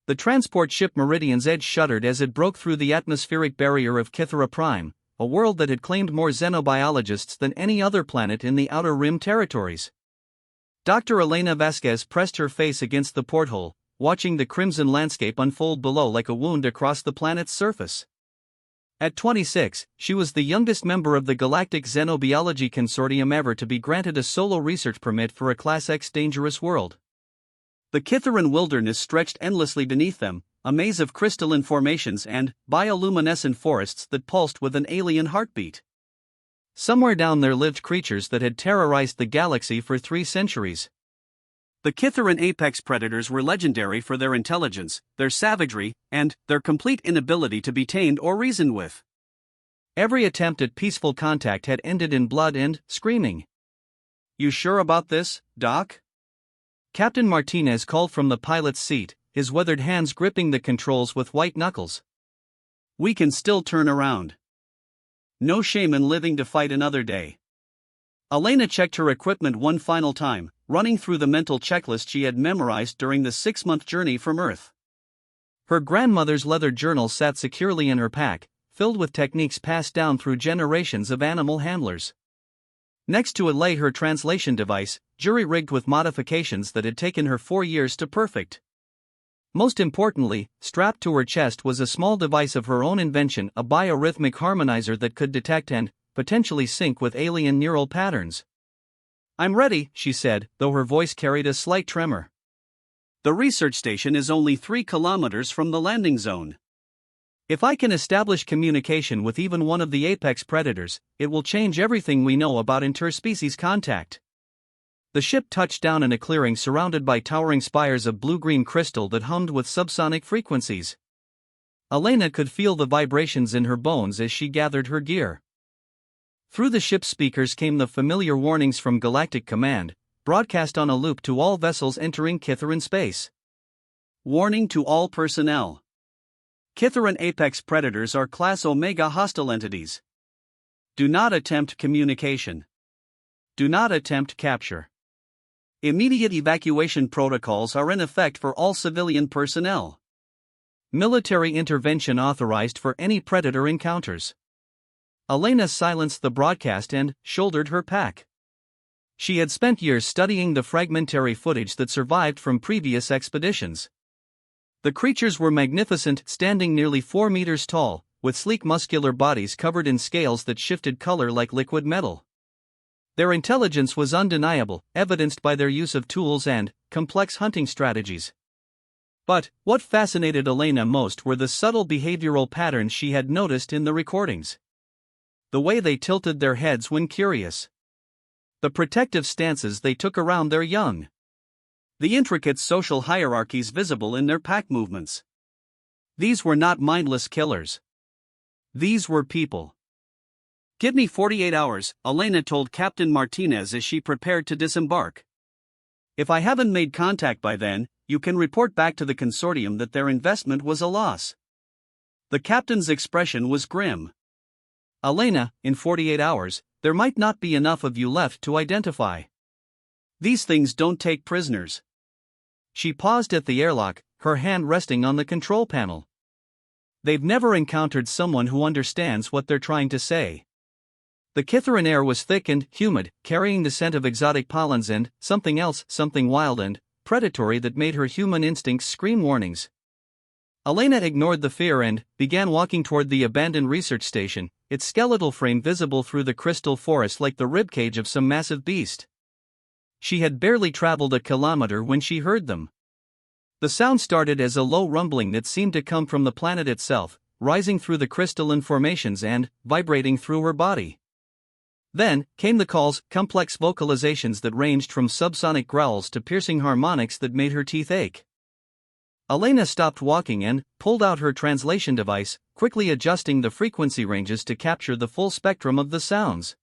The transport ship Meridian's edge shuddered as it broke through the atmospheric barrier of Kythera Prime, a world that had claimed more xenobiologists than any other planet in the Outer Rim territories. Dr. Elena Vasquez pressed her face against the porthole, watching the crimson landscape unfold below like a wound across the planet's surface. At 26, she was the youngest member of the Galactic Xenobiology Consortium ever to be granted a solo research permit for a Class X dangerous world. The Kytheran wilderness stretched endlessly beneath them, a maze of crystalline formations and bioluminescent forests that pulsed with an alien heartbeat. Somewhere down there lived creatures that had terrorized the galaxy for 3 centuries. The Kytheran apex predators were legendary for their intelligence, their savagery, and their complete inability to be tamed or reasoned with. Every attempt at peaceful contact had ended in blood and screaming. "You sure about this, Doc?" Captain Martinez called from the pilot's seat, his weathered hands gripping the controls with white knuckles. "We can still turn around. No shame in living to fight another day." Elena checked her equipment one final time, running through the mental checklist she had memorized during the 6-month journey from Earth. Her grandmother's leather journal sat securely in her pack, filled with techniques passed down through generations of animal handlers. Next to it lay her translation device, jury-rigged with modifications that had taken her 4 years to perfect. Most importantly, strapped to her chest was a small device of her own invention, a biorhythmic harmonizer that could detect and potentially sync with alien neural patterns. "I'm ready," she said, though her voice carried a slight tremor. "The research station is only 3 kilometers from the landing zone. If I can establish communication with even one of the apex predators, it will change everything we know about interspecies contact." The ship touched down in a clearing surrounded by towering spires of blue-green crystal that hummed with subsonic frequencies. Elena could feel the vibrations in her bones as she gathered her gear. Through the ship's speakers came the familiar warnings from Galactic Command, broadcast on a loop to all vessels entering Kytheran space. Warning to all personnel. Kytheran apex predators are Class Omega hostile entities. Do not attempt communication. Do not attempt capture. Immediate evacuation protocols are in effect for all civilian personnel. Military intervention authorized for any predator encounters. Elena silenced the broadcast and shouldered her pack. She had spent years studying the fragmentary footage that survived from previous expeditions. The creatures were magnificent, standing nearly 4 meters tall, with sleek muscular bodies covered in scales that shifted color like liquid metal. Their intelligence was undeniable, evidenced by their use of tools and complex hunting strategies. But what fascinated Elena most were the subtle behavioral patterns she had noticed in the recordings. The way they tilted their heads when curious. The protective stances they took around their young. The intricate social hierarchies visible in their pack movements. These were not mindless killers. These were people. "Give me 48 hours, Elena told Captain Martinez as she prepared to disembark. "If I haven't made contact by then, you can report back to the consortium that their investment was a loss." The captain's expression was grim. "Elena, in 48 hours, there might not be enough of you left to identify. These things don't take prisoners." She paused at the airlock, her hand resting on the control panel. They've never encountered someone who understands what they're trying to say. The Kytheran air was thick and humid, carrying the scent of exotic pollens and something else, something wild and predatory that made her human instincts scream warnings. Elena ignored the fear and began walking toward the abandoned research station, its skeletal frame visible through the crystal forest like the ribcage of some massive beast. She had barely traveled a kilometer when she heard them. The sound started as a low rumbling that seemed to come from the planet itself, rising through the crystalline formations and vibrating through her body. Then came the calls, complex vocalizations that ranged from subsonic growls to piercing harmonics that made her teeth ache. Elena stopped walking and pulled out her translation device, quickly adjusting the frequency ranges to capture the full spectrum of the sounds.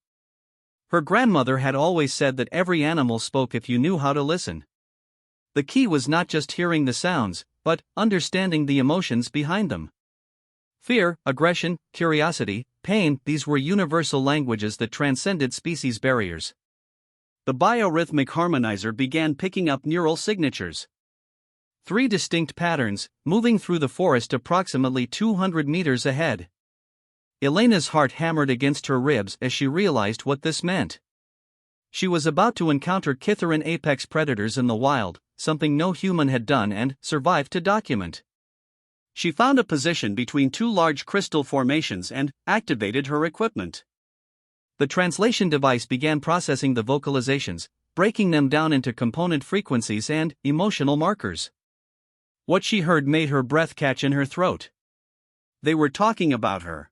Her grandmother had always said that every animal spoke if you knew how to listen. The key was not just hearing the sounds, but understanding the emotions behind them. Fear, aggression, curiosity, pain, these were universal languages that transcended species barriers. The biorhythmic harmonizer began picking up neural signatures. Three distinct patterns, moving through the forest approximately 200 meters ahead. Elena's heart hammered against her ribs as she realized what this meant. She was about to encounter Kitharan apex predators in the wild, something no human had done and survived to document. She found a position between two large crystal formations and activated her equipment. The translation device began processing the vocalizations, breaking them down into component frequencies and emotional markers. What she heard made her breath catch in her throat. They were talking about her.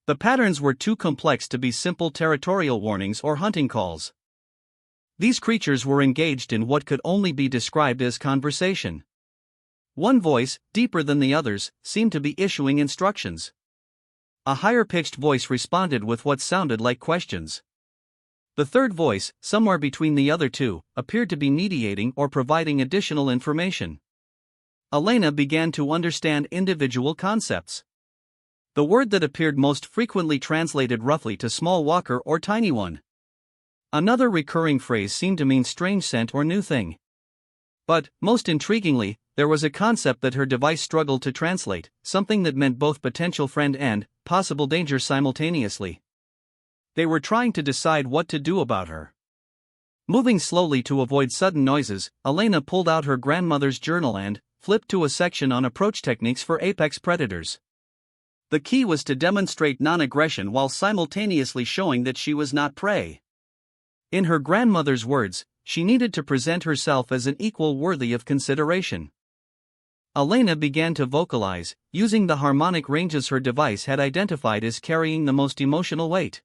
The patterns were too complex to be simple territorial warnings or hunting calls. These creatures were engaged in what could only be described as conversation. One voice, deeper than the others, seemed to be issuing instructions. A higher-pitched voice responded with what sounded like questions. The third voice, somewhere between the other two, appeared to be mediating or providing additional information. Elena began to understand individual concepts. The word that appeared most frequently translated roughly to small walker or tiny one. Another recurring phrase seemed to mean strange scent or new thing. But, most intriguingly, there was a concept that her device struggled to translate, something that meant both potential friend and possible danger simultaneously. They were trying to decide what to do about her. Moving slowly to avoid sudden noises, Elena pulled out her grandmother's journal and flipped to a section on approach techniques for apex predators. The key was to demonstrate non-aggression while simultaneously showing that she was not prey. In her grandmother's words, she needed to present herself as an equal worthy of consideration. Elena began to vocalize, using the harmonic ranges her device had identified as carrying the most emotional weight.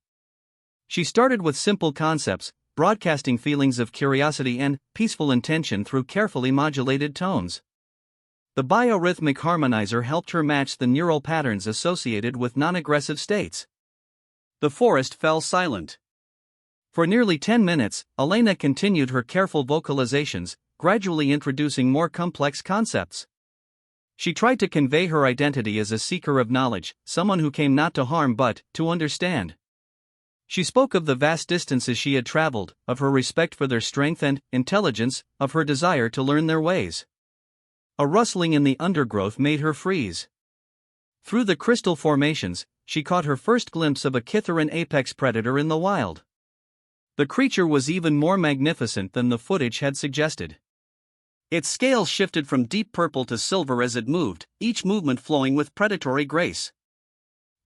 She started with simple concepts, broadcasting feelings of curiosity and peaceful intention through carefully modulated tones. The biorhythmic harmonizer helped her match the neural patterns associated with non-aggressive states. The forest fell silent. For nearly 10 minutes, Elena continued her careful vocalizations, gradually introducing more complex concepts. She tried to convey her identity as a seeker of knowledge, someone who came not to harm but to understand. She spoke of the vast distances she had traveled, of her respect for their strength and intelligence, of her desire to learn their ways. A rustling in the undergrowth made her freeze. Through the crystal formations, she caught her first glimpse of a Kitharan apex predator in the wild. The creature was even more magnificent than the footage had suggested. Its scales shifted from deep purple to silver as it moved, each movement flowing with predatory grace.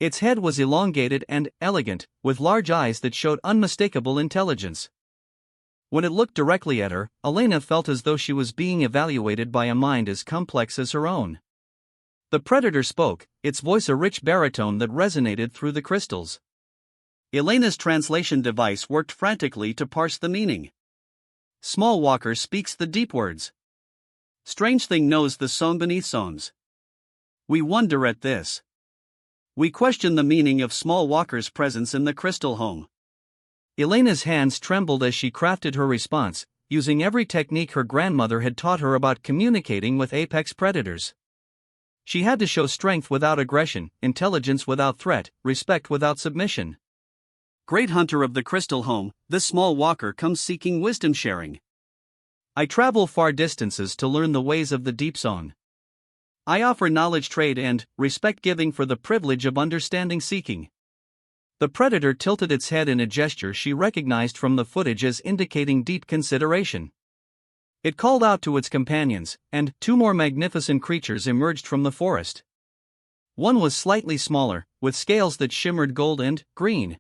Its head was elongated and elegant, with large eyes that showed unmistakable intelligence. When it looked directly at her, Elena felt as though she was being evaluated by a mind as complex as her own. The predator spoke, its voice a rich baritone that resonated through the crystals. Elena's translation device worked frantically to parse the meaning. Small walker speaks the deep words. Strange thing knows the zone beneath zones. We wonder at this. We question the meaning of small walker's presence in the crystal home. Elena's hands trembled as she crafted her response, using every technique her grandmother had taught her about communicating with apex predators. She had to show strength without aggression, intelligence without threat, respect without submission. Great hunter of the crystal home, this small walker comes seeking wisdom sharing. I travel far distances to learn the ways of the deep zone. I offer knowledge trade and respect giving for the privilege of understanding seeking. The predator tilted its head in a gesture she recognized from the footage as indicating deep consideration. It called out to its companions, and two more magnificent creatures emerged from the forest. One was slightly smaller, with scales that shimmered gold and green.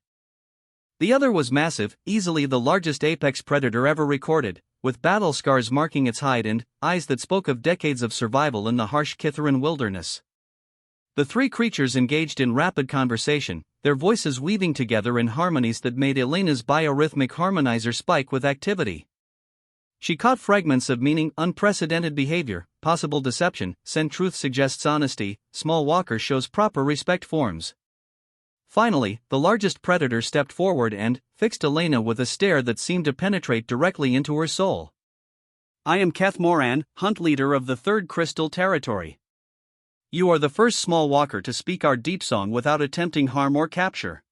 The other was massive, easily the largest apex predator ever recorded, with battle scars marking its hide and eyes that spoke of decades of survival in the harsh Kitharan wilderness. The three creatures engaged in rapid conversation, their voices weaving together in harmonies that made Elena's biorhythmic harmonizer spike with activity. She caught fragments of meaning: unprecedented behavior, possible deception, scent truth suggests honesty, small walker shows proper respect forms. Finally, the largest predator stepped forward and fixed Elena with a stare that seemed to penetrate directly into her soul. I am Keth Moran, hunt leader of the 3rd Crystal Territory. You are the first small walker to speak our deep song without attempting harm or capture.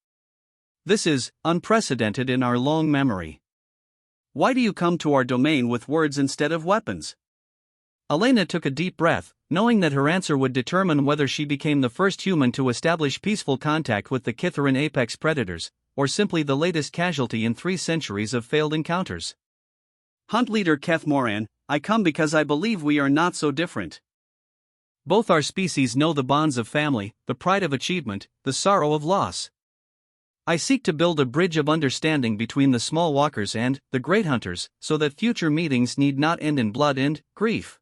This is unprecedented in our long memory. Why do you come to our domain with words instead of weapons? Elena took a deep breath, knowing that her answer would determine whether she became the first human to establish peaceful contact with the Kithaeron apex predators, or simply the latest casualty in 3 centuries of failed encounters. Hunt Leader Keth Moran, I come because I believe we are not so different. Both our species know the bonds of family, the pride of achievement, the sorrow of loss. I seek to build a bridge of understanding between the small walkers and the great hunters, so that future meetings need not end in blood and grief.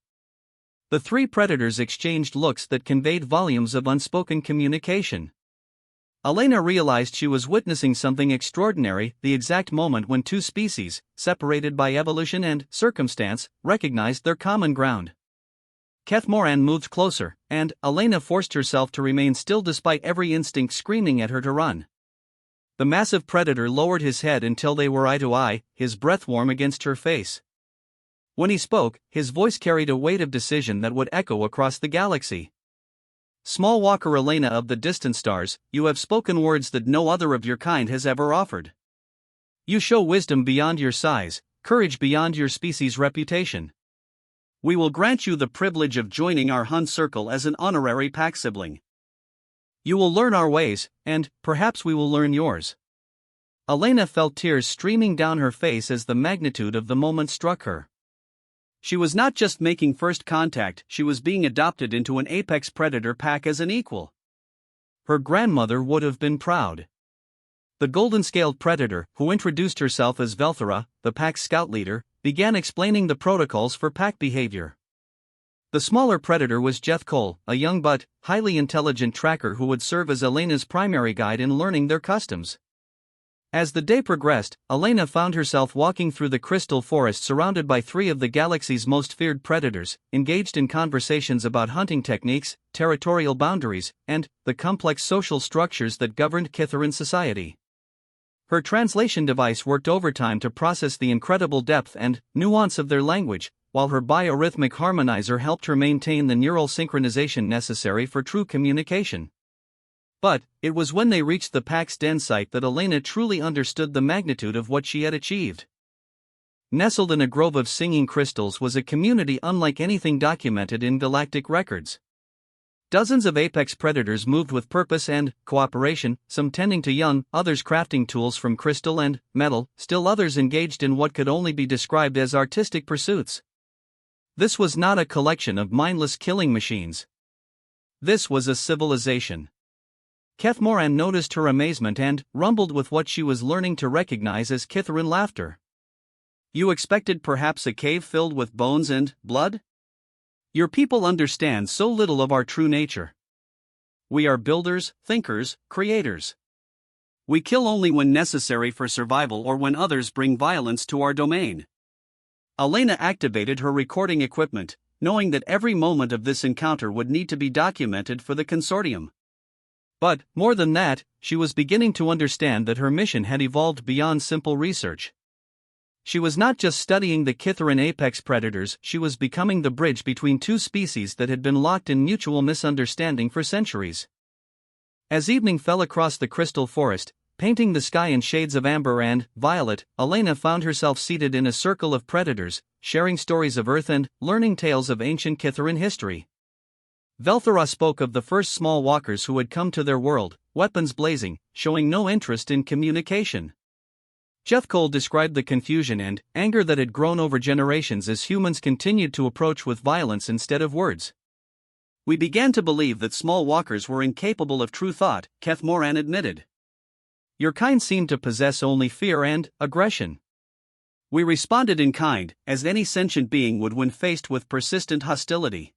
The 3 predators exchanged looks that conveyed volumes of unspoken communication. Elena realized she was witnessing something extraordinary, the exact moment when 2 species, separated by evolution and circumstance, recognized their common ground. Keth Moran moved closer, and Elena forced herself to remain still despite every instinct screaming at her to run. The massive predator lowered his head until they were eye to eye, his breath warm against her face. When he spoke, his voice carried a weight of decision that would echo across the galaxy. Small walker Elena of the distant stars, you have spoken words that no other of your kind has ever offered. You show wisdom beyond your size, courage beyond your species' reputation. We will grant you the privilege of joining our hunt circle as an honorary pack sibling. You will learn our ways, and perhaps we will learn yours. Elena felt tears streaming down her face as the magnitude of the moment struck her. She was not just making first contact, she was being adopted into an apex predator pack as an equal. Her grandmother would have been proud. The golden-scaled predator, who introduced herself as Velthera, the pack's scout leader, began explaining the protocols for pack behavior. The smaller predator was Jethkol, a young but highly intelligent tracker who would serve as Elena's primary guide in learning their customs. As the day progressed, Elena found herself walking through the crystal forest surrounded by 3 of the galaxy's most feared predators, engaged in conversations about hunting techniques, territorial boundaries, and the complex social structures that governed Kithaeron society. Her translation device worked overtime to process the incredible depth and nuance of their language, while her biorhythmic harmonizer helped her maintain the neural synchronization necessary for true communication. But it was when they reached the pack's den site that Elena truly understood the magnitude of what she had achieved. Nestled in a grove of singing crystals was a community unlike anything documented in galactic records. Dozens of apex predators moved with purpose and cooperation, some tending to young, others crafting tools from crystal and metal, still others engaged in what could only be described as artistic pursuits. This was not a collection of mindless killing machines. This was a civilization. Keth Moran noticed her amazement and rumbled with what she was learning to recognize as Kithaeron laughter. You expected perhaps a cave filled with bones and blood? Your people understand so little of our true nature. We are builders, thinkers, creators. We kill only when necessary for survival or when others bring violence to our domain. Elena activated her recording equipment, knowing that every moment of this encounter would need to be documented for the consortium. But, more than that, she was beginning to understand that her mission had evolved beyond simple research. She was not just studying the Kithaeron apex predators, she was becoming the bridge between 2 species that had been locked in mutual misunderstanding for centuries. As evening fell across the crystal forest, painting the sky in shades of amber and violet, Elena found herself seated in a circle of predators, sharing stories of Earth and learning tales of ancient Kithaeron history. Velthera spoke of the first small walkers who had come to their world, weapons blazing, showing no interest in communication. Jethkol described the confusion and anger that had grown over generations as humans continued to approach with violence instead of words. We began to believe that small walkers were incapable of true thought, Keth Moran admitted. Your kind seemed to possess only fear and aggression. We responded in kind, as any sentient being would when faced with persistent hostility.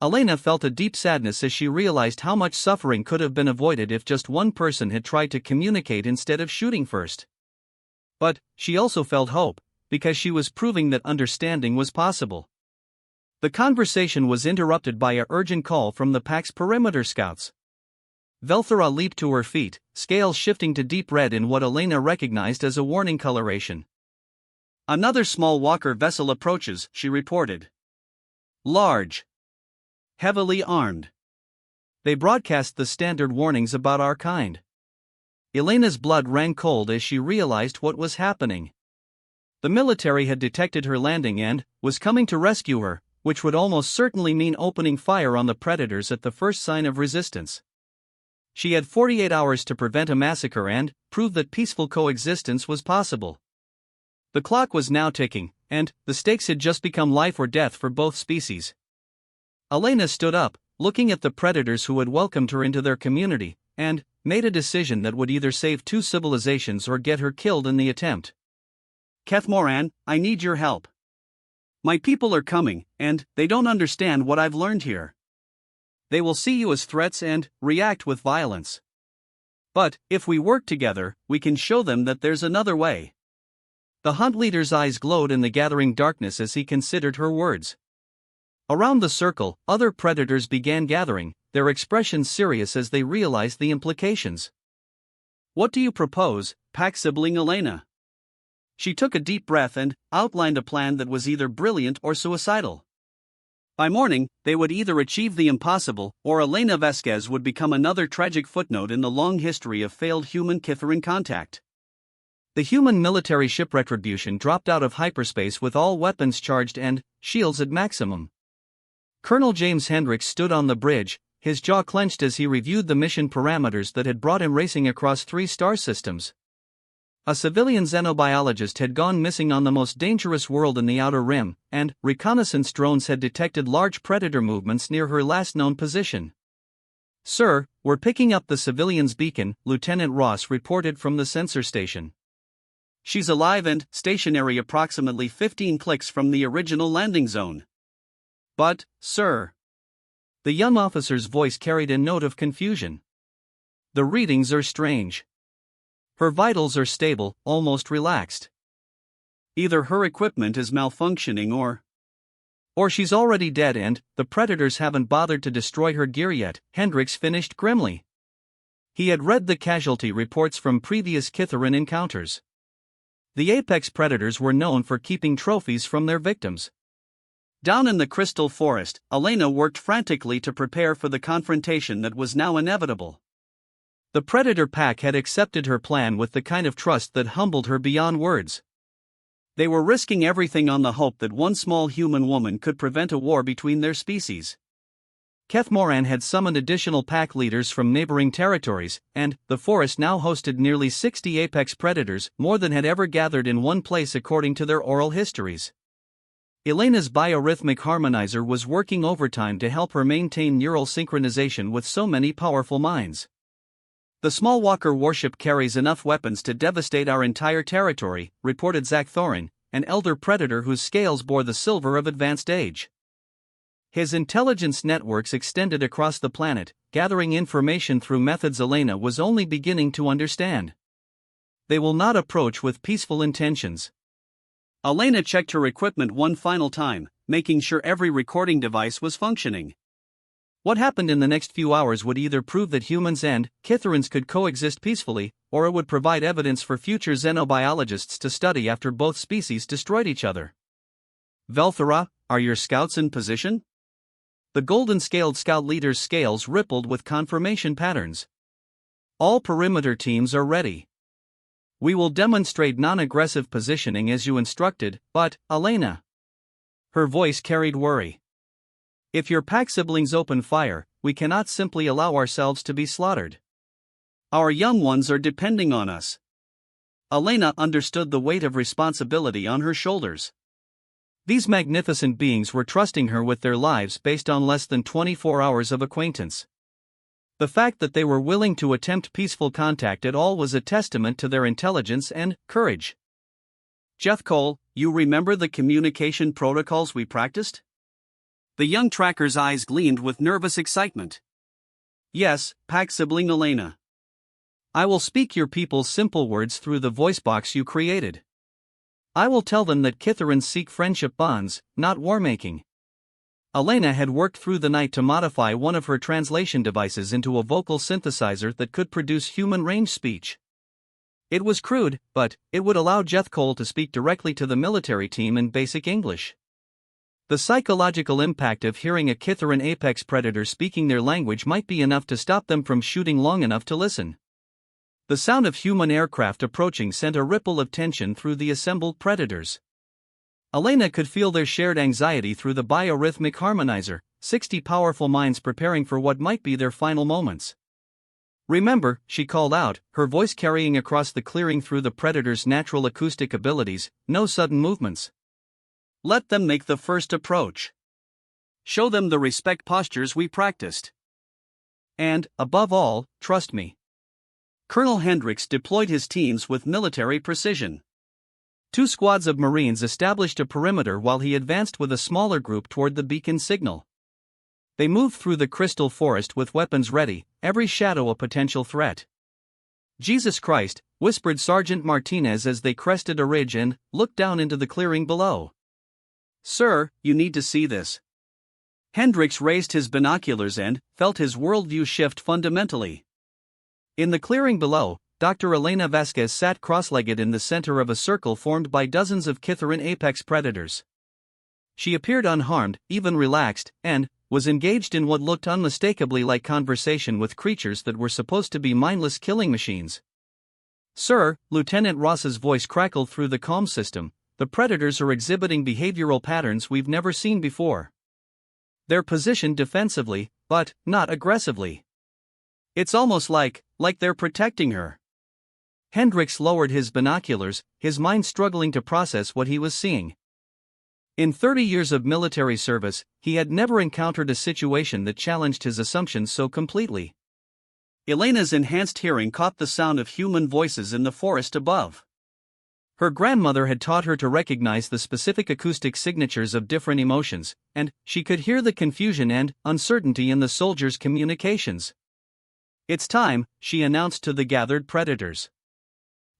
Elena felt a deep sadness as she realized how much suffering could have been avoided if just one person had tried to communicate instead of shooting first. But she also felt hope, because she was proving that understanding was possible. The conversation was interrupted by an urgent call from the pack's perimeter scouts. Velthera leaped to her feet, scales shifting to deep red in what Elena recognized as a warning coloration. Another small walker vessel approaches, she reported. Large. Heavily armed. They broadcast the standard warnings about our kind. Elena's blood ran cold as she realized what was happening. The military had detected her landing and was coming to rescue her, which would almost certainly mean opening fire on the predators at the first sign of resistance. She had 48 hours to prevent a massacre and prove that peaceful coexistence was possible. The clock was now ticking, and the stakes had just become life or death for both species. Elena stood up, looking at the predators who had welcomed her into their community, and made a decision that would either save two civilizations or get her killed in the attempt. Keth Moran, I need your help. My people are coming, and they don't understand what I've learned here. They will see you as threats and react with violence. But if we work together, we can show them that there's another way. The hunt leader's eyes glowed in the gathering darkness as he considered her words. Around the circle, other predators began gathering, their expressions serious as they realized the implications. What do you propose, pack sibling Elena? She took a deep breath and outlined a plan that was either brilliant or suicidal. By morning, they would either achieve the impossible, or Elena Vasquez would become another tragic footnote in the long history of failed human-Kitharan contact. The human military ship Retribution dropped out of hyperspace with all weapons charged and shields at maximum. Colonel James Hendricks stood on the bridge, his jaw clenched as he reviewed the mission parameters that had brought him racing across 3 star systems. A civilian xenobiologist had gone missing on the most dangerous world in the Outer Rim, and reconnaissance drones had detected large predator movements near her last known position. "Sir, we're picking up the civilian's beacon," Lieutenant Ross reported from the sensor station. "She's alive and stationary approximately 15 clicks from the original landing zone." "But, sir..." The young officer's voice carried a note of confusion. "The readings are strange. Her vitals are stable, almost relaxed. Either her equipment is malfunctioning or she's already dead and the predators haven't bothered to destroy her gear yet," Hendricks finished grimly. He had read the casualty reports from previous Kitharan encounters. The apex predators were known for keeping trophies from their victims. Down in the Crystal Forest, Elena worked frantically to prepare for the confrontation that was now inevitable. The predator pack had accepted her plan with the kind of trust that humbled her beyond words. They were risking everything on the hope that one small human woman could prevent a war between their species. Keth Moran had summoned additional pack leaders from neighboring territories, and the forest now hosted nearly 60 apex predators, more than had ever gathered in one place according to their oral histories. Elena's biorhythmic harmonizer was working overtime to help her maintain neural synchronization with so many powerful minds. "The small walker warship carries enough weapons to devastate our entire territory," reported Zach Thorin, an elder predator whose scales bore the silver of advanced age. His intelligence networks extended across the planet, gathering information through methods Elena was only beginning to understand. "They will not approach with peaceful intentions." Elena checked her equipment one final time, making sure every recording device was functioning. What happened in the next few hours would either prove that humans and Kitharans could coexist peacefully, or it would provide evidence for future xenobiologists to study after both species destroyed each other. "Velthera, are your scouts in position?" The golden-scaled scout leader's scales rippled with confirmation patterns. "All perimeter teams are ready. We will demonstrate non-aggressive positioning as you instructed, but, Elena..." Her voice carried worry. "If your pack siblings open fire, we cannot simply allow ourselves to be slaughtered. Our young ones are depending on us." Elena understood the weight of responsibility on her shoulders. These magnificent beings were trusting her with their lives based on less than 24 hours of acquaintance. The fact that they were willing to attempt peaceful contact at all was a testament to their intelligence and courage. "Jeff Cole, you remember the communication protocols we practiced?" The young tracker's eyes gleamed with nervous excitement. "Yes, pack sibling Elena. I will speak your people's simple words through the voice box you created. I will tell them that Kitharans seek friendship bonds, not war-making." Elena had worked through the night to modify one of her translation devices into a vocal synthesizer that could produce human range speech. It was crude, but it would allow Jeff Cole to speak directly to the military team in basic English. The psychological impact of hearing a Kitharan apex predator speaking their language might be enough to stop them from shooting long enough to listen. The sound of human aircraft approaching sent a ripple of tension through the assembled predators. Elena could feel their shared anxiety through the biorhythmic harmonizer, 60 powerful minds preparing for what might be their final moments. "Remember," she called out, her voice carrying across the clearing through the predator's natural acoustic abilities, "no sudden movements. Let them make the first approach. Show them the respect postures we practiced. And, above all, trust me." Colonel Hendricks deployed his teams with military precision. 2 squads of Marines established a perimeter while he advanced with a smaller group toward the beacon signal. They moved through the crystal forest with weapons ready, every shadow a potential threat. "Jesus Christ," whispered Sergeant Martinez as they crested a ridge and looked down into the clearing below. "Sir, you need to see this." Hendricks raised his binoculars and felt his worldview shift fundamentally. In the clearing below, Dr. Elena Vasquez sat cross-legged in the center of a circle formed by dozens of Kitharan apex predators. She appeared unharmed, even relaxed, and was engaged in what looked unmistakably like conversation with creatures that were supposed to be mindless killing machines. "Sir," Lieutenant Ross's voice crackled through the comm system, "the predators are exhibiting behavioral patterns we've never seen before. They're positioned defensively, but not aggressively. It's almost like they're protecting her." Hendricks lowered his binoculars, his mind struggling to process what he was seeing. In 30 years of military service, he had never encountered a situation that challenged his assumptions so completely. Elena's enhanced hearing caught the sound of human voices in the forest above. Her grandmother had taught her to recognize the specific acoustic signatures of different emotions, and she could hear the confusion and uncertainty in the soldiers' communications. "It's time," she announced to the gathered predators.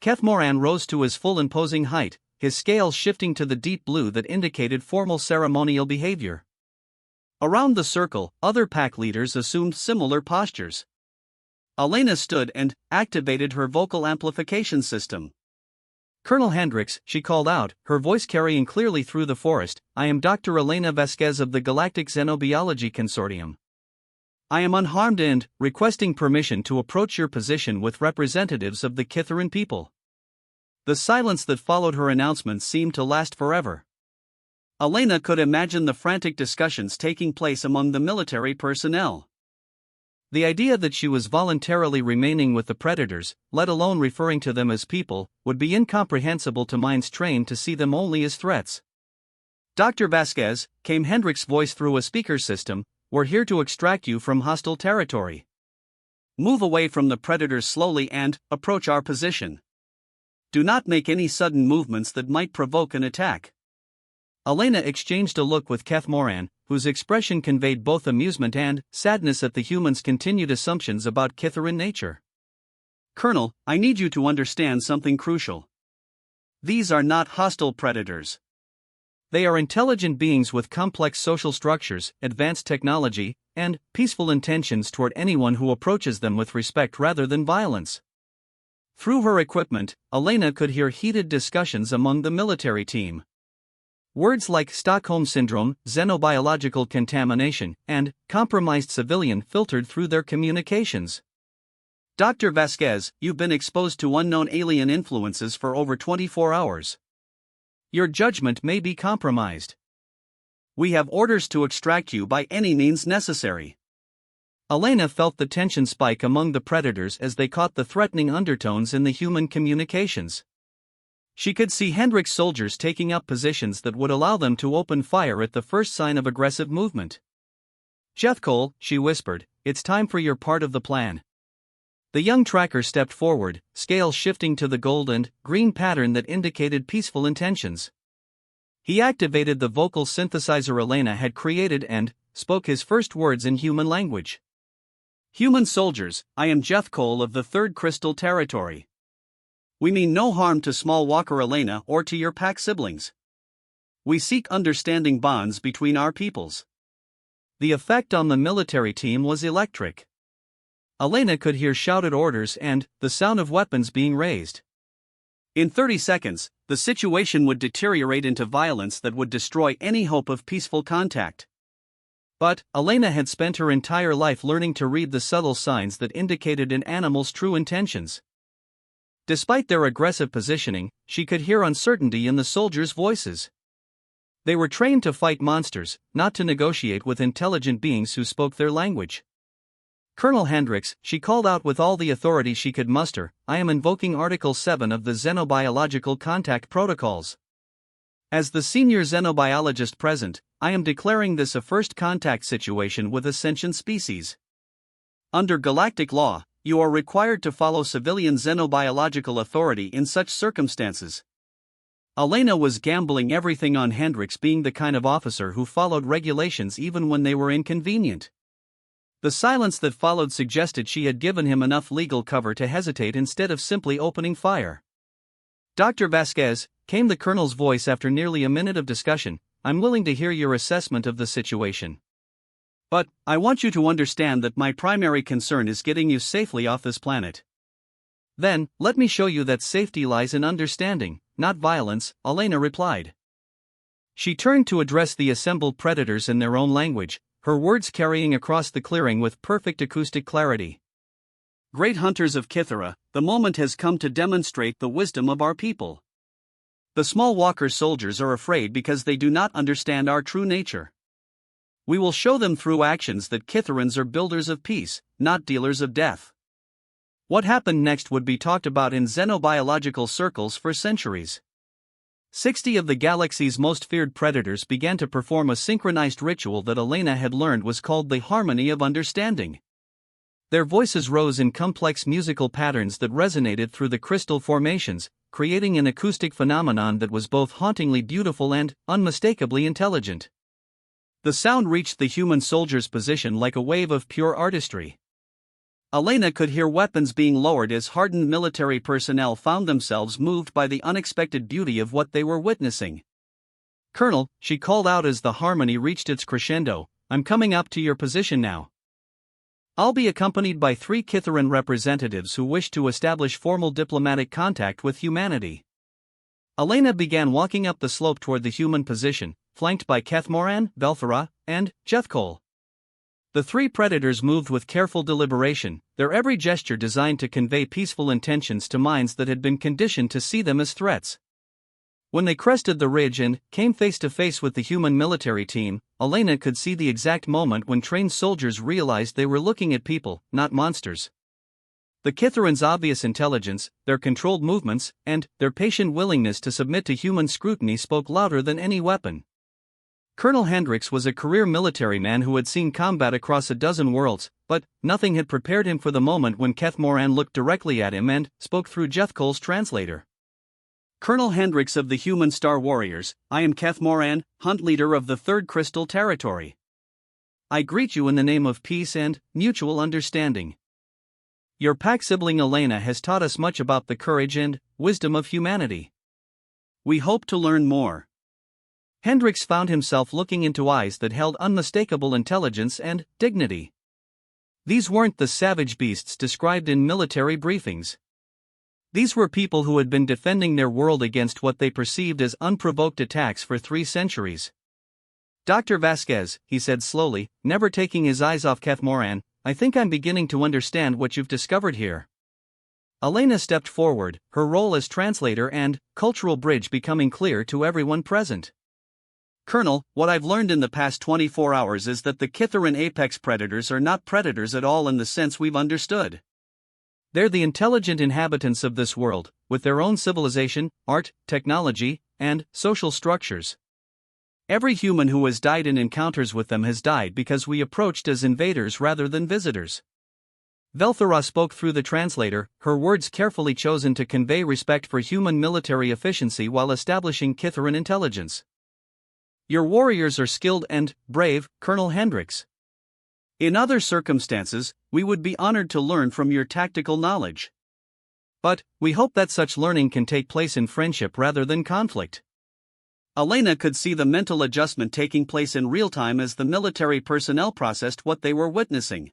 Keth Moran rose to his full imposing height, his scales shifting to the deep blue that indicated formal ceremonial behavior. Around the circle, other pack leaders assumed similar postures. Elena stood and activated her vocal amplification system. "Colonel Hendricks," she called out, her voice carrying clearly through the forest, "I am Dr. Elena Vasquez of the Galactic Xenobiology Consortium. I am unharmed and requesting permission to approach your position with representatives of the Kitharan people." The silence that followed her announcement seemed to last forever. Elena could imagine the frantic discussions taking place among the military personnel. The idea that she was voluntarily remaining with the predators, let alone referring to them as people, would be incomprehensible to minds trained to see them only as threats. "Dr. Vasquez," came Hendricks' voice through a speaker system, "we're here to extract you from hostile territory. Move away from the predators slowly and approach our position. Do not make any sudden movements that might provoke an attack." Elena exchanged a look with Keth Moran, whose expression conveyed both amusement and sadness at the humans' continued assumptions about Kitharan nature. "Colonel, I need you to understand something crucial. These are not hostile predators. They are intelligent beings with complex social structures, advanced technology, and peaceful intentions toward anyone who approaches them with respect rather than violence." Through her equipment, Elena could hear heated discussions among the military team. Words like Stockholm Syndrome, xenobiological contamination, and compromised civilian filtered through their communications. "Dr. Vasquez, you've been exposed to unknown alien influences for over 24 hours. Your judgment may be compromised. We have orders to extract you by any means necessary." Elena felt the tension spike among the predators as they caught the threatening undertones in the human communications. She could see Hendricks' soldiers taking up positions that would allow them to open fire at the first sign of aggressive movement. "Jethkol," she whispered, "it's time for your part of the plan." The young tracker stepped forward, scales shifting to the gold and green pattern that indicated peaceful intentions. He activated the vocal synthesizer Elena had created and spoke his first words in human language. "Human soldiers, I am Jethkol of the 3rd Crystal Territory. We mean no harm to small Walker Elena or to your pack siblings. We seek understanding bonds between our peoples." The effect on the military team was electric. Elena could hear shouted orders and the sound of weapons being raised. In 30 seconds, the situation would deteriorate into violence that would destroy any hope of peaceful contact. But Elena had spent her entire life learning to read the subtle signs that indicated an animal's true intentions. Despite their aggressive positioning, she could hear uncertainty in the soldiers' voices. They were trained to fight monsters, not to negotiate with intelligent beings who spoke their language. Colonel Hendricks, she called out with all the authority she could muster, I am invoking Article 7 of the Xenobiological Contact Protocols. As the senior xenobiologist present, I am declaring this a first contact situation with a sentient species. Under galactic law, you are required to follow civilian xenobiological authority in such circumstances. Elena was gambling everything on Hendricks being the kind of officer who followed regulations even when they were inconvenient. The silence that followed suggested she had given him enough legal cover to hesitate instead of simply opening fire. Dr. Vasquez, came the colonel's voice after nearly a minute of discussion, I'm willing to hear your assessment of the situation. But, I want you to understand that my primary concern is getting you safely off this planet. Then, let me show you that safety lies in understanding, not violence, Elena replied. She turned to address the assembled predators in their own language, her words carrying across the clearing with perfect acoustic clarity. Great hunters of Kythera, the moment has come to demonstrate the wisdom of our people. The small walker soldiers are afraid because they do not understand our true nature. We will show them through actions that Kytherans are builders of peace, not dealers of death. What happened next would be talked about in xenobiological circles for centuries. 60 of the galaxy's most feared predators began to perform a synchronized ritual that Elena had learned was called the Harmony of Understanding. Their voices rose in complex musical patterns that resonated through the crystal formations, creating an acoustic phenomenon that was both hauntingly beautiful and unmistakably intelligent. The sound reached the human soldier's position like a wave of pure artistry. Elena could hear weapons being lowered as hardened military personnel found themselves moved by the unexpected beauty of what they were witnessing. Colonel, she called out as the harmony reached its crescendo, I'm coming up to your position now. I'll be accompanied by 3 Kytheran representatives who wish to establish formal diplomatic contact with humanity. Elena began walking up the slope toward the human position, flanked by Kethmoran, Belthera, and Jethkol. The 3 predators moved with careful deliberation, their every gesture designed to convey peaceful intentions to minds that had been conditioned to see them as threats. When they crested the ridge and came face to face with the human military team, Elena could see the exact moment when trained soldiers realized they were looking at people, not monsters. The Kytherans' obvious intelligence, their controlled movements, and their patient willingness to submit to human scrutiny spoke louder than any weapon. Colonel Hendricks was a career military man who had seen combat across a dozen worlds, but nothing had prepared him for the moment when Kethmoran looked directly at him and spoke through Jethkol's translator. Colonel Hendricks of the Human Star Warriors, I am Kethmoran, hunt leader of the 3rd Crystal Territory. I greet you in the name of peace and mutual understanding. Your pack sibling Elena has taught us much about the courage and wisdom of humanity. We hope to learn more. Hendricks found himself looking into eyes that held unmistakable intelligence and dignity. These weren't the savage beasts described in military briefings. These were people who had been defending their world against what they perceived as unprovoked attacks for 3 centuries. Dr. Vasquez, he said slowly, never taking his eyes off Kethmoran, I think I'm beginning to understand what you've discovered here. Elena stepped forward, her role as translator and cultural bridge becoming clear to everyone present. Colonel, what I've learned in the past 24 hours is that the Kytheran apex predators are not predators at all in the sense we've understood. They're the intelligent inhabitants of this world, with their own civilization, art, technology, and social structures. Every human who has died in encounters with them has died because we approached as invaders rather than visitors. Velthera spoke through the translator, her words carefully chosen to convey respect for human military efficiency while establishing Kytheran intelligence. Your warriors are skilled and brave, Colonel Hendricks. In other circumstances, we would be honored to learn from your tactical knowledge. But, we hope that such learning can take place in friendship rather than conflict. Elena could see the mental adjustment taking place in real time as the military personnel processed what they were witnessing.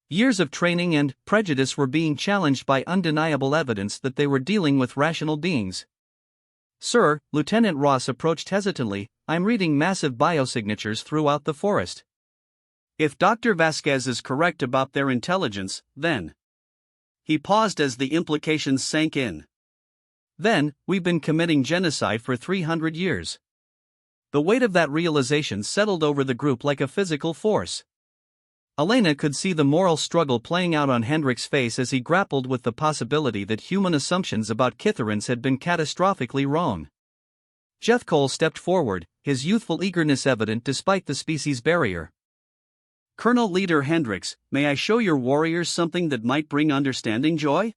Years of training and prejudice were being challenged by undeniable evidence that they were dealing with rational beings. Sir, Lieutenant Ross approached hesitantly, I'm reading massive biosignatures throughout the forest. If Dr. Vasquez is correct about their intelligence, then... He paused as the implications sank in. Then, we've been committing genocide for 300 years. The weight of that realization settled over the group like a physical force. Elena could see the moral struggle playing out on Hendrik's face as he grappled with the possibility that human assumptions about Kitherans had been catastrophically wrong. Jethkol stepped forward, his youthful eagerness evident despite the species barrier. Colonel Leader Hendrix, may I show your warriors something that might bring understanding joy?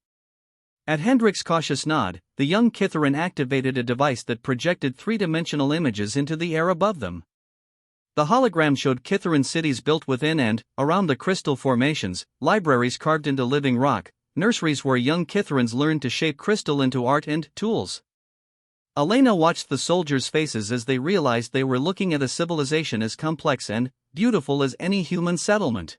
At Hendrik's cautious nod, the young Kitheran activated a device that projected three-dimensional images into the air above them. The hologram showed Kitheran cities built within and around the crystal formations, libraries carved into living rock, nurseries where young Kitherans learned to shape crystal into art and tools. Elena watched the soldiers' faces as they realized they were looking at a civilization as complex and beautiful as any human settlement.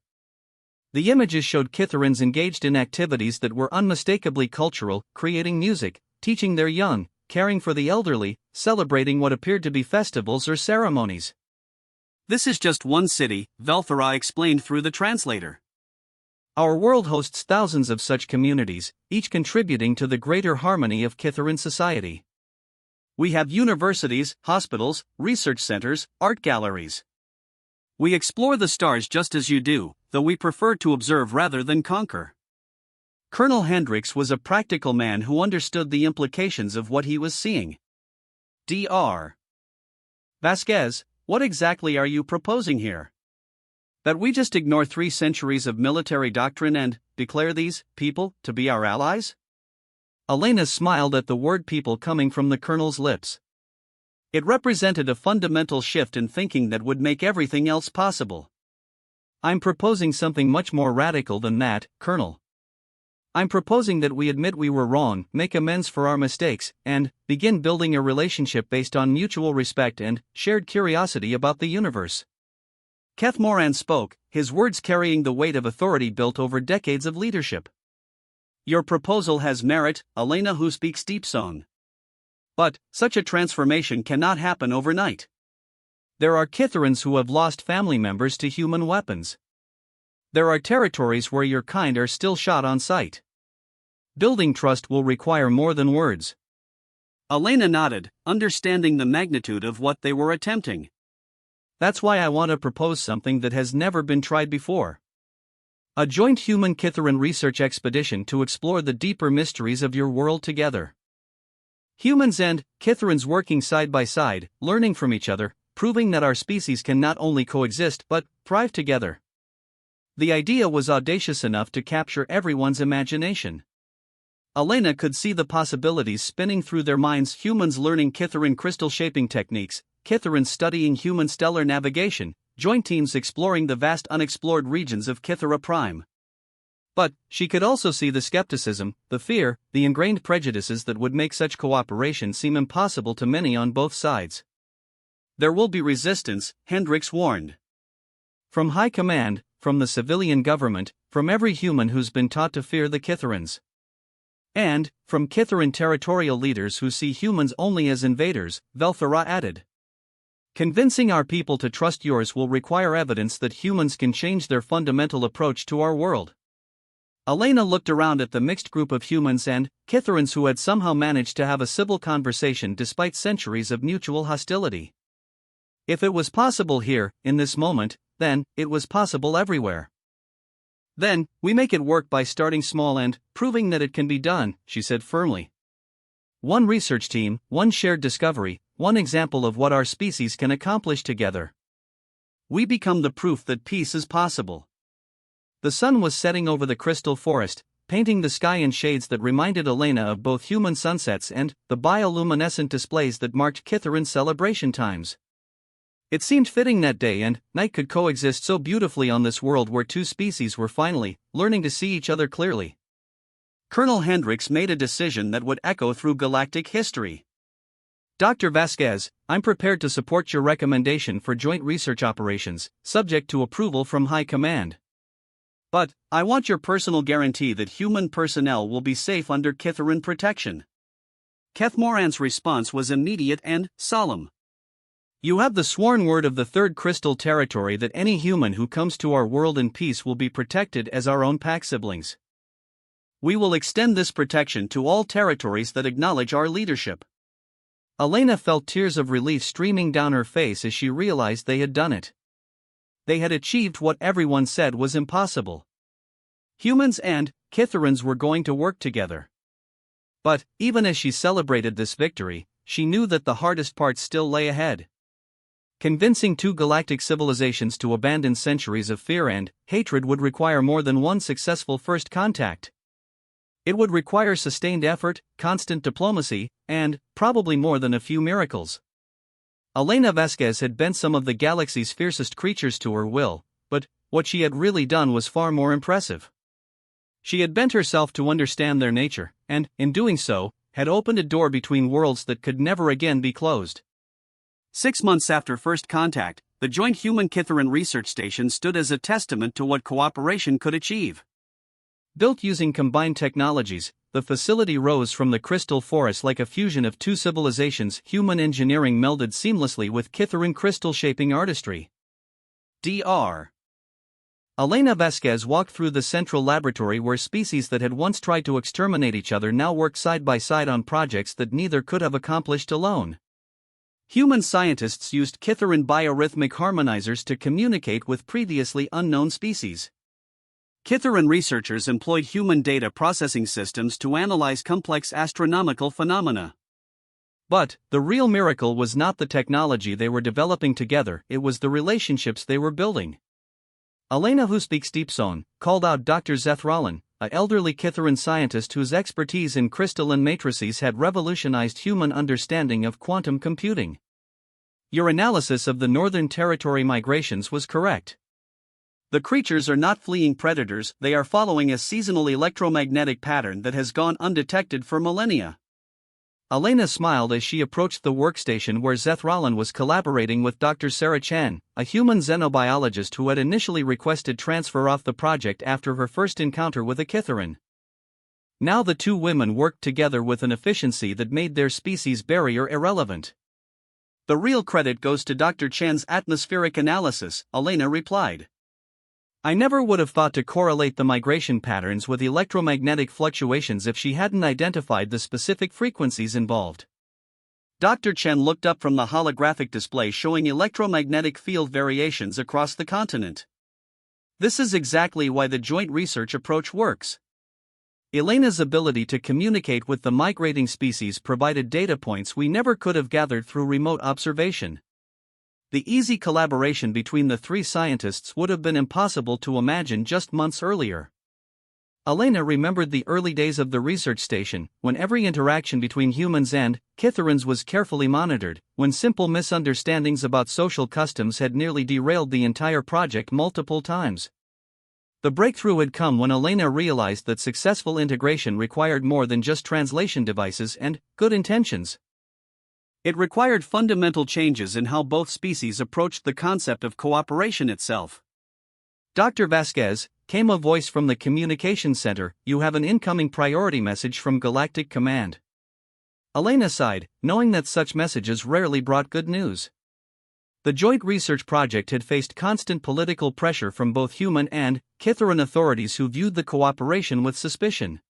The images showed Kitherans engaged in activities that were unmistakably cultural, creating music, teaching their young, caring for the elderly, celebrating what appeared to be festivals or ceremonies. This is just one city, Velthara explained through the translator. Our world hosts thousands of such communities, each contributing to the greater harmony of Kitheran society. We have universities, hospitals, research centers, art galleries. We explore the stars just as you do, though we prefer to observe rather than conquer. Colonel Hendrix was a practical man who understood the implications of what he was seeing. Dr. Vasquez, what exactly are you proposing here? That we just ignore 3 centuries of military doctrine and declare these people to be our allies? Elena smiled at the word people coming from the colonel's lips. It represented a fundamental shift in thinking that would make everything else possible. I'm proposing something much more radical than that, Colonel. I'm proposing that we admit we were wrong, make amends for our mistakes, and begin building a relationship based on mutual respect and shared curiosity about the universe. Keth Moran spoke, his words carrying the weight of authority built over decades of leadership. Your proposal has merit, Elena, who speaks deep song. But such a transformation cannot happen overnight. There are Kitherans who have lost family members to human weapons. There are territories where your kind are still shot on sight. Building trust will require more than words. Elena nodded, understanding the magnitude of what they were attempting. That's why I want to propose something that has never been tried before. A joint human Kitheran research expedition to explore the deeper mysteries of your world together. Humans and Kitherans working side by side, learning from each other, proving that our species can not only coexist but thrive together. The idea was audacious enough to capture everyone's imagination. Elena could see the possibilities spinning through their minds: humans learning Kitheran crystal shaping techniques, Kitherans studying human stellar navigation, joint teams exploring the vast unexplored regions of Kithera Prime. But she could also see the skepticism, the fear, the ingrained prejudices that would make such cooperation seem impossible to many on both sides. There will be resistance, Hendrix warned. From high command, from the civilian government, from every human who's been taught to fear the Kitherans. And from Kitheran territorial leaders who see humans only as invaders, Velthara added. Convincing our people to trust yours will require evidence that humans can change their fundamental approach to our world. Elena looked around at the mixed group of humans and Kitherans who had somehow managed to have a civil conversation despite centuries of mutual hostility. If it was possible here, in this moment, then it was possible everywhere. Then, we make it work by starting small and proving that it can be done, she said firmly. One research team, one shared discovery, one example of what our species can accomplish together. We become the proof that peace is possible. The sun was setting over the crystal forest, painting the sky in shades that reminded Elena of both human sunsets and the bioluminescent displays that marked Kitheran's celebration times. It seemed fitting that day and night could coexist so beautifully on this world where two species were finally learning to see each other clearly. Colonel Hendrix made a decision that would echo through galactic history. Dr. Vasquez, I'm prepared to support your recommendation for joint research operations, subject to approval from High Command. But I want your personal guarantee that human personnel will be safe under Kitheran protection. Keth Moran's response was immediate and solemn. You have the sworn word of the Third Crystal Territory that any human who comes to our world in peace will be protected as our own pack siblings. We will extend this protection to all territories that acknowledge our leadership. Elena felt tears of relief streaming down her face as she realized they had done it. They had achieved what everyone said was impossible. Humans and Kitharans were going to work together. But, even as she celebrated this victory, she knew that the hardest part still lay ahead. Convincing two galactic civilizations to abandon centuries of fear and hatred would require more than one successful first contact. It would require sustained effort, constant diplomacy, and probably more than a few miracles. Elena Vasquez had bent some of the galaxy's fiercest creatures to her will, but what she had really done was far more impressive. She had bent herself to understand their nature, and, in doing so, had opened a door between worlds that could never again be closed. 6 months after first contact, the joint Human-Kitharan research station stood as a testament to what cooperation could achieve. Built using combined technologies, the facility rose from the crystal forest like a fusion of two civilizations. Human engineering melded seamlessly with Kitharan crystal-shaping artistry. Dr. Elena Vasquez walked through the central laboratory where species that had once tried to exterminate each other now worked side by side on projects that neither could have accomplished alone. Human scientists used Kitharan biorhythmic harmonizers to communicate with previously unknown species. Kitharan researchers employed human data processing systems to analyze complex astronomical phenomena. But the real miracle was not the technology they were developing together, it was the relationships they were building. Elena, who speaks Deepson, called out Dr. Zethrallan, an elderly Kitharan scientist whose expertise in crystalline matrices had revolutionized human understanding of quantum computing. Your analysis of the Northern Territory migrations was correct. The creatures are not fleeing predators, they are following a seasonal electromagnetic pattern that has gone undetected for millennia. Elena smiled as she approached the workstation where Zethrallan was collaborating with Dr. Sarah Chan, a human xenobiologist who had initially requested transfer off the project after her first encounter with a Kitharan. Now the two women worked together with an efficiency that made their species barrier irrelevant. The real credit goes to Dr. Chan's atmospheric analysis, Elena replied. I never would have thought to correlate the migration patterns with electromagnetic fluctuations if she hadn't identified the specific frequencies involved. Dr. Chen looked up from the holographic display showing electromagnetic field variations across the continent. This is exactly why the joint research approach works. Elena's ability to communicate with the migrating species provided data points we never could have gathered through remote observation. The easy collaboration between the three scientists would have been impossible to imagine just months earlier. Elena remembered the early days of the research station, when every interaction between humans and Kitharans was carefully monitored, when simple misunderstandings about social customs had nearly derailed the entire project multiple times. The breakthrough had come when Elena realized that successful integration required more than just translation devices and good intentions. It required fundamental changes in how both species approached the concept of cooperation itself. Dr. Vasquez, came a voice from the communications center, you have an incoming priority message from Galactic Command. Elena sighed, knowing that such messages rarely brought good news. The joint research project had faced constant political pressure from both human and Kitharan authorities who viewed the cooperation with suspicion.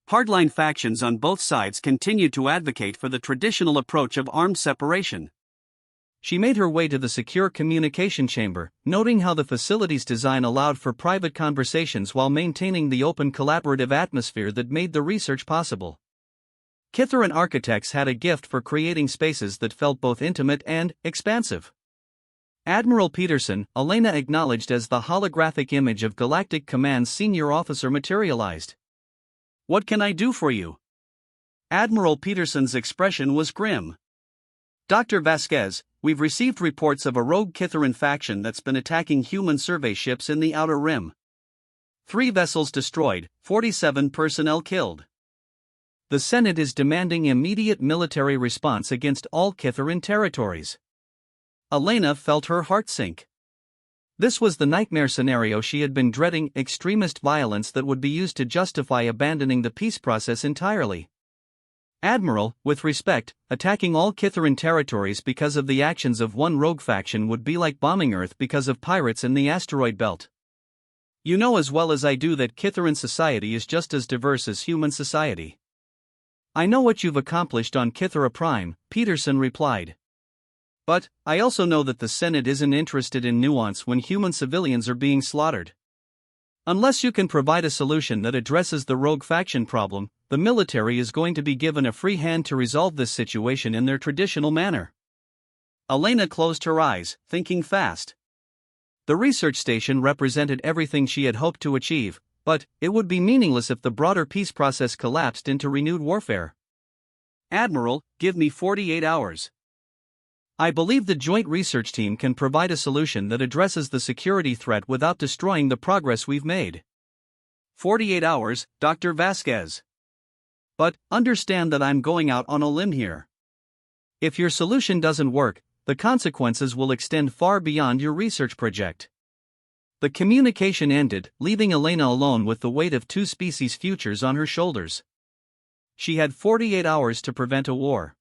Hardline factions on both sides continued to advocate for the traditional approach of armed separation. She made her way to the secure communication chamber, noting how the facility's design allowed for private conversations while maintaining the open collaborative atmosphere that made the research possible. Kitharan architects had a gift for creating spaces that felt both intimate and expansive. Admiral Peterson, Elena acknowledged as the holographic image of Galactic Command's senior officer materialized. What can I do for you? Admiral Peterson's expression was grim. Dr. Vasquez, we've received reports of a rogue Kitharan faction that's been attacking human survey ships in the Outer Rim. 3 vessels destroyed, 47 personnel killed. The Senate is demanding immediate military response against all Kitharan territories. Elena felt her heart sink. This was the nightmare scenario she had been dreading, extremist violence that would be used to justify abandoning the peace process entirely. Admiral, with respect, attacking all Kitharan territories because of the actions of one rogue faction would be like bombing Earth because of pirates in the asteroid belt. You know as well as I do that Kitharan society is just as diverse as human society. I know what you've accomplished on Kythera Prime, Peterson replied. But, I also know that the Senate isn't interested in nuance when human civilians are being slaughtered. Unless you can provide a solution that addresses the rogue faction problem, the military is going to be given a free hand to resolve this situation in their traditional manner. Elena closed her eyes, thinking fast. The research station represented everything she had hoped to achieve, but it would be meaningless if the broader peace process collapsed into renewed warfare. Admiral, give me 48 hours. I believe the joint research team can provide a solution that addresses the security threat without destroying the progress we've made. 48 hours, Dr. Vasquez. But, understand that I'm going out on a limb here. If your solution doesn't work, the consequences will extend far beyond your research project. The communication ended, leaving Elena alone with the weight of two species' futures on her shoulders. She had 48 hours to prevent a war.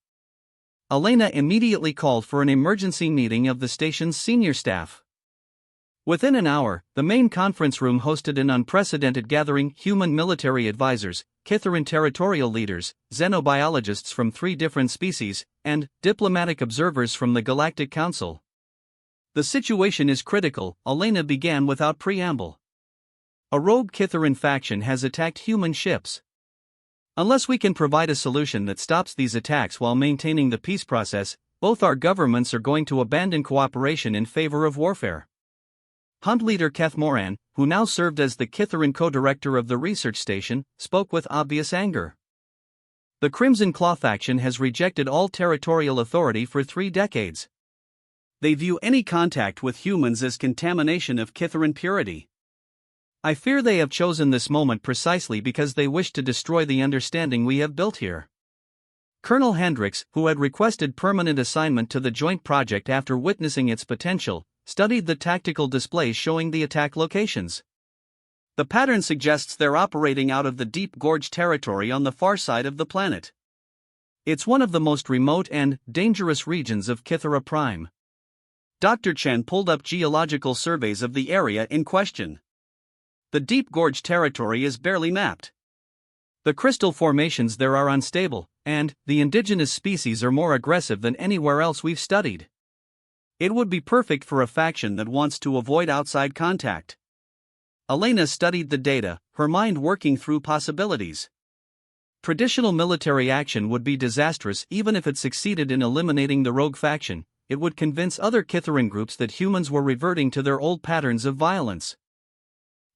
Elena immediately called for an emergency meeting of the station's senior staff. Within an hour, the main conference room hosted an unprecedented gathering: human military advisors, Kytheran territorial leaders, xenobiologists from 3 different species, and diplomatic observers from the Galactic Council. The situation is critical, Elena began without preamble. A rogue Kytheran faction has attacked human ships. Unless we can provide a solution that stops these attacks while maintaining the peace process, both our governments are going to abandon cooperation in favor of warfare. Hunt leader Keth Moran, who now served as the Kytheran co-director of the research station, spoke with obvious anger. The Crimson Claw faction has rejected all territorial authority for 3 decades. They view any contact with humans as contamination of Kytheran purity. I fear they have chosen this moment precisely because they wish to destroy the understanding we have built here. Colonel Hendricks, who had requested permanent assignment to the joint project after witnessing its potential, studied the tactical displays showing the attack locations. The pattern suggests they're operating out of the Deep Gorge territory on the far side of the planet. It's one of the most remote and dangerous regions of Kythera Prime. Dr. Chen pulled up geological surveys of the area in question. The Deep Gorge territory is barely mapped. The crystal formations there are unstable, and the indigenous species are more aggressive than anywhere else we've studied. It would be perfect for a faction that wants to avoid outside contact. Elena studied the data, her mind working through possibilities. Traditional military action would be disastrous even if it succeeded in eliminating the rogue faction. It would convince other Kytheran groups that humans were reverting to their old patterns of violence.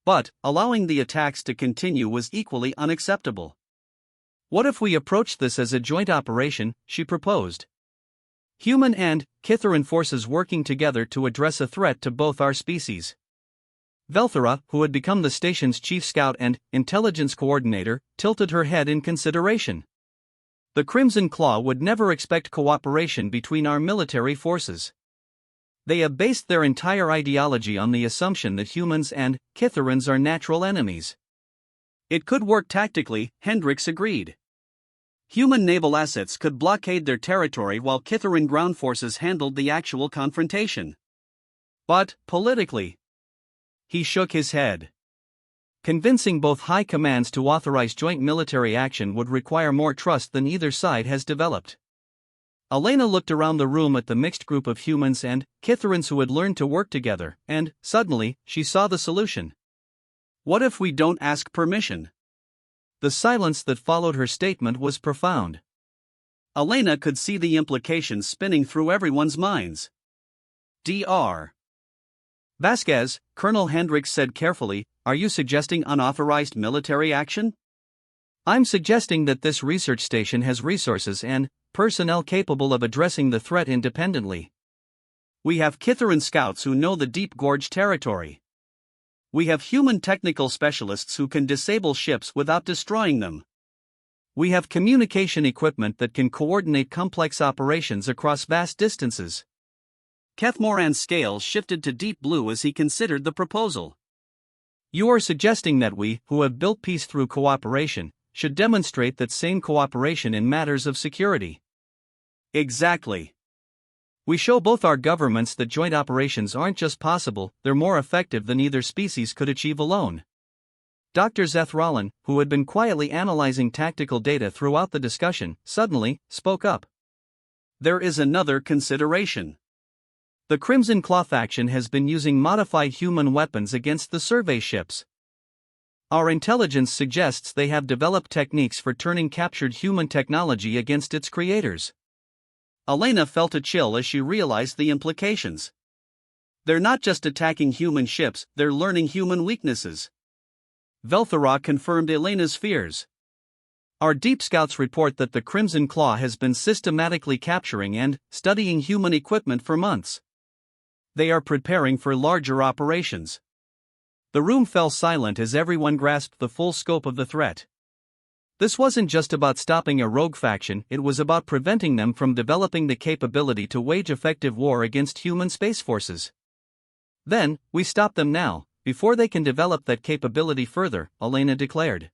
But, allowing the attacks to continue was equally unacceptable. What if we approached this as a joint operation, she proposed. Human and Kytheran forces working together to address a threat to both our species. Velthera, who had become the station's chief scout and intelligence coordinator, tilted her head in consideration. The Crimson Claw would never expect cooperation between our military forces. They have based their entire ideology on the assumption that humans and Kytherans are natural enemies. It could work tactically, Hendricks agreed. Human naval assets could blockade their territory while Kytheran ground forces handled the actual confrontation. But, politically, he shook his head. Convincing both high commands to authorize joint military action would require more trust than either side has developed. Elena looked around the room at the mixed group of humans and Kytherans who had learned to work together, and, suddenly, she saw the solution. What if we don't ask permission? The silence that followed her statement was profound. Elena could see the implications spinning through everyone's minds. Dr. Vasquez, Colonel Hendricks said carefully, are you suggesting unauthorized military action? I'm suggesting that this research station has resources and personnel capable of addressing the threat independently. We have Kytheran scouts who know the Deep Gorge territory. We have human technical specialists who can disable ships without destroying them. We have communication equipment that can coordinate complex operations across vast distances. Keth Moran's scale shifted to deep blue as he considered the proposal. You are suggesting that we, who have built peace through cooperation, should demonstrate that same cooperation in matters of security. Exactly. We show both our governments that joint operations aren't just possible, they're more effective than either species could achieve alone. Dr. Zethralin, who had been quietly analyzing tactical data throughout the discussion, suddenly spoke up. There is another consideration. The Crimson Claw faction has been using modified human weapons against the survey ships. Our intelligence suggests they have developed techniques for turning captured human technology against its creators. Elena felt a chill as she realized the implications. They're not just attacking human ships, they're learning human weaknesses. Velthara confirmed Elena's fears. Our deep scouts report that the Crimson Claw has been systematically capturing and studying human equipment for months. They are preparing for larger operations. The room fell silent as everyone grasped the full scope of the threat. This wasn't just about stopping a rogue faction, it was about preventing them from developing the capability to wage effective war against human space forces. Then, we stop them now, before they can develop that capability further, Elena declared.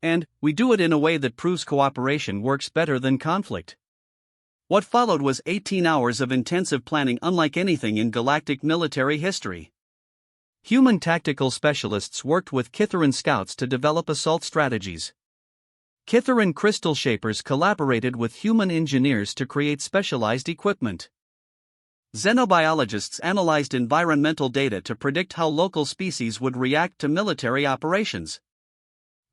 And, we do it in a way that proves cooperation works better than conflict. What followed was 18 hours of intensive planning unlike anything in galactic military history. Human tactical specialists worked with Kitharan scouts to develop assault strategies. Kitharan crystal shapers collaborated with human engineers to create specialized equipment. Xenobiologists analyzed environmental data to predict how local species would react to military operations.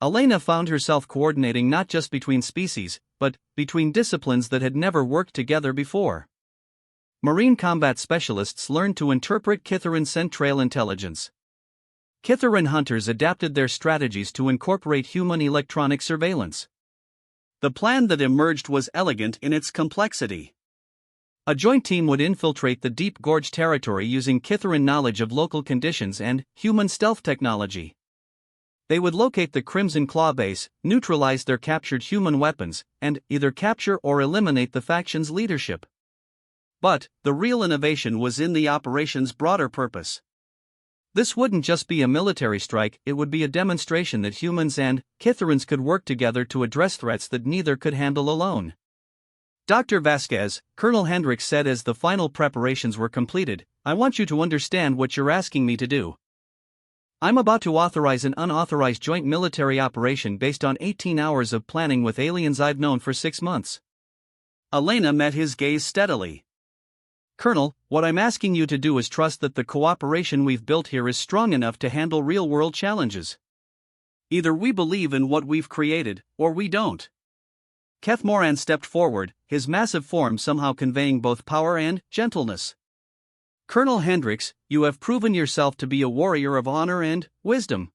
Elena found herself coordinating not just between species, but between disciplines that had never worked together before. Marine combat specialists learned to interpret Kitharan central intelligence. Kitharan hunters adapted their strategies to incorporate human electronic surveillance. The plan that emerged was elegant in its complexity. A joint team would infiltrate the Deep Gorge territory using Kitharan knowledge of local conditions and human stealth technology. They would locate the Crimson Claw base, neutralize their captured human weapons, and either capture or eliminate the faction's leadership. But, the real innovation was in the operation's broader purpose. This wouldn't just be a military strike, it would be a demonstration that humans and Kitharans could work together to address threats that neither could handle alone. Dr. Vasquez, Colonel Hendricks said as the final preparations were completed, "I want you to understand what you're asking me to do. I'm about to authorize an unauthorized joint military operation based on 18 hours of planning with aliens I've known for 6 months." Elena met his gaze steadily. "Colonel, what I'm asking you to do is trust that the cooperation we've built here is strong enough to handle real-world challenges. Either we believe in what we've created, or we don't." Keth Moran stepped forward, his massive form somehow conveying both power and gentleness. "Colonel Hendricks, you have proven yourself to be a warrior of honor and wisdom.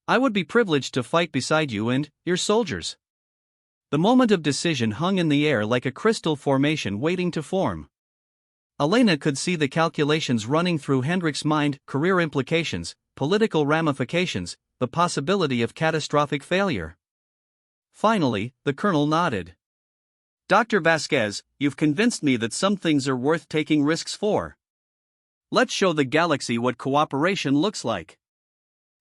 I would be privileged to fight beside you and your soldiers." The moment of decision hung in the air like a crystal formation waiting to form. Elena could see the calculations running through Hendricks' mind: career implications, political ramifications, the possibility of catastrophic failure. Finally, the colonel nodded. "Dr. Vasquez, you've convinced me that some things are worth taking risks for. Let's show the galaxy what cooperation looks like."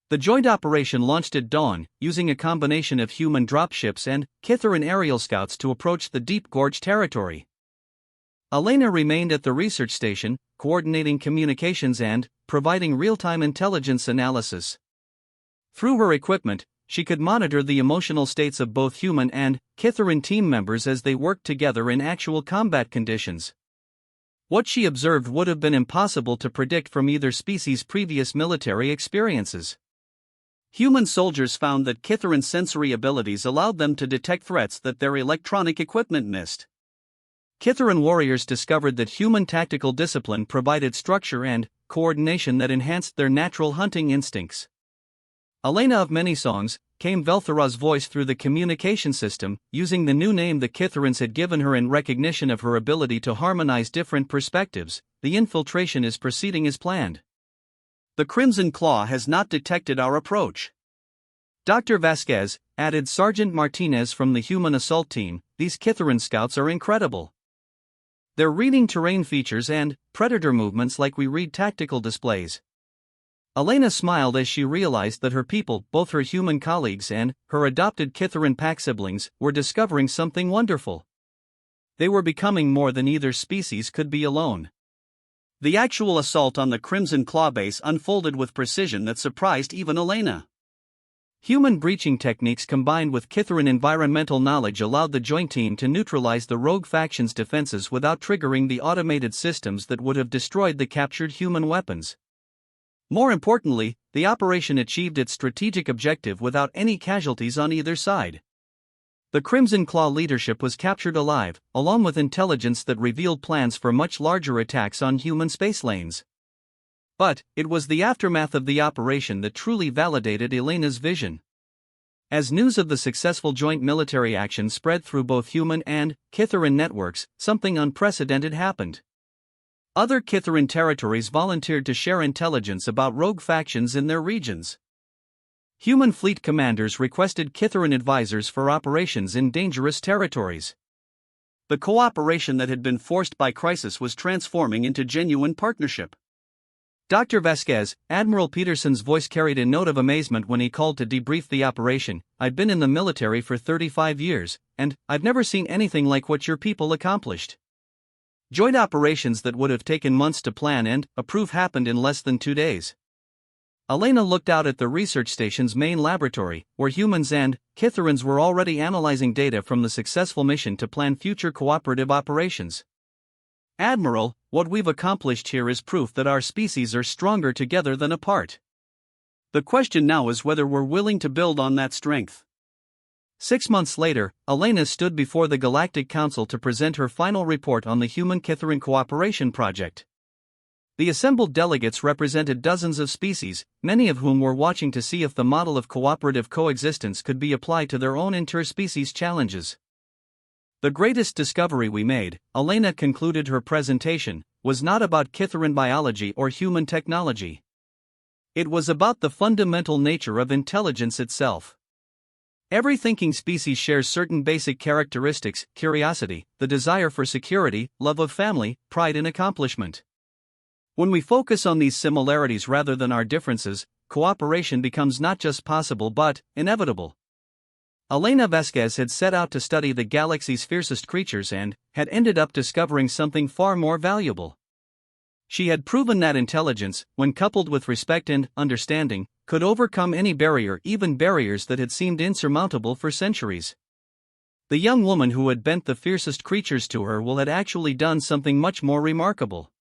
The joint operation launched at dawn, using a combination of human dropships and Kitharan aerial scouts to approach the Deep Gorge territory. Elena remained at the research station, coordinating communications and providing real-time intelligence analysis. Through her equipment, she could monitor the emotional states of both human and Kitharan team members as they worked together in actual combat conditions. What she observed would have been impossible to predict from either species' previous military experiences. Human soldiers found that Kitharan's sensory abilities allowed them to detect threats that their electronic equipment missed. Kitharan warriors discovered that human tactical discipline provided structure and coordination that enhanced their natural hunting instincts. Elena of Many Songs, came Velthara's voice through the communication system, using the new name the Kitharans had given her in recognition of her ability to harmonize different perspectives. "The infiltration is proceeding as planned. The Crimson Claw has not detected our approach." Dr. Vasquez, added Sergeant Martinez from the human assault team, "These Kitharan scouts are incredible. They're reading terrain features and predator movements like we read tactical displays." Elena smiled as she realized that her people, both her human colleagues and her adopted Kitharan pack siblings, were discovering something wonderful. They were becoming more than either species could be alone. The actual assault on the Crimson Claw base unfolded with precision that surprised even Elena. Human breaching techniques combined with Kitharan environmental knowledge allowed the joint team to neutralize the rogue faction's defenses without triggering the automated systems that would have destroyed the captured human weapons. More importantly, the operation achieved its strategic objective without any casualties on either side. The Crimson Claw leadership was captured alive, along with intelligence that revealed plans for much larger attacks on human space lanes. But it was the aftermath of the operation that truly validated Elena's vision. As news of the successful joint military action spread through both human and Kitharan networks, something unprecedented happened. Other Kitharan territories volunteered to share intelligence about rogue factions in their regions. Human fleet commanders requested Kitharan advisors for operations in dangerous territories. The cooperation that had been forced by crisis was transforming into genuine partnership. Dr. Vasquez, Admiral Peterson's voice carried a note of amazement when he called to debrief the operation. "I've been in the military for 35 years, and I've never seen anything like what your people accomplished. Joint operations that would have taken months to plan and approve happened in less than 2 days." Elena looked out at the research station's main laboratory, where humans and Kitharans were already analyzing data from the successful mission to plan future cooperative operations. "Admiral, what we've accomplished here is proof that our species are stronger together than apart. The question now is whether we're willing to build on that strength." 6 months later, Elena stood before the Galactic Council to present her final report on the Human Kitharan Cooperation Project. The assembled delegates represented dozens of species, many of whom were watching to see if the model of cooperative coexistence could be applied to their own interspecies challenges. "The greatest discovery we made," Elena concluded her presentation, "was not about Kitharan biology or human technology. It was about the fundamental nature of intelligence itself. Every thinking species shares certain basic characteristics: curiosity, the desire for security, love of family, pride in accomplishment. When we focus on these similarities rather than our differences, cooperation becomes not just possible but inevitable." Elena Vasquez had set out to study the galaxy's fiercest creatures and had ended up discovering something far more valuable. She had proven that intelligence, when coupled with respect and understanding, could overcome any barrier, even barriers that had seemed insurmountable for centuries. The young woman who had bent the fiercest creatures to her will had actually done something much more remarkable.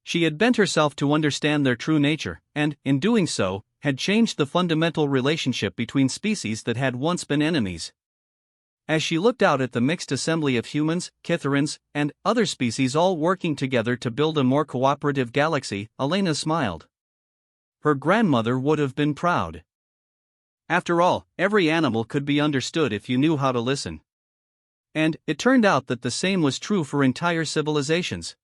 She had bent herself to understand their true nature, and, in doing so, had changed the fundamental relationship between species that had once been enemies. As she looked out at the mixed assembly of humans, Kitharans, and other species all working together to build a more cooperative galaxy, Elena smiled. Her grandmother would have been proud. After all, every animal could be understood if you knew how to listen. And it turned out that the same was true for entire civilizations.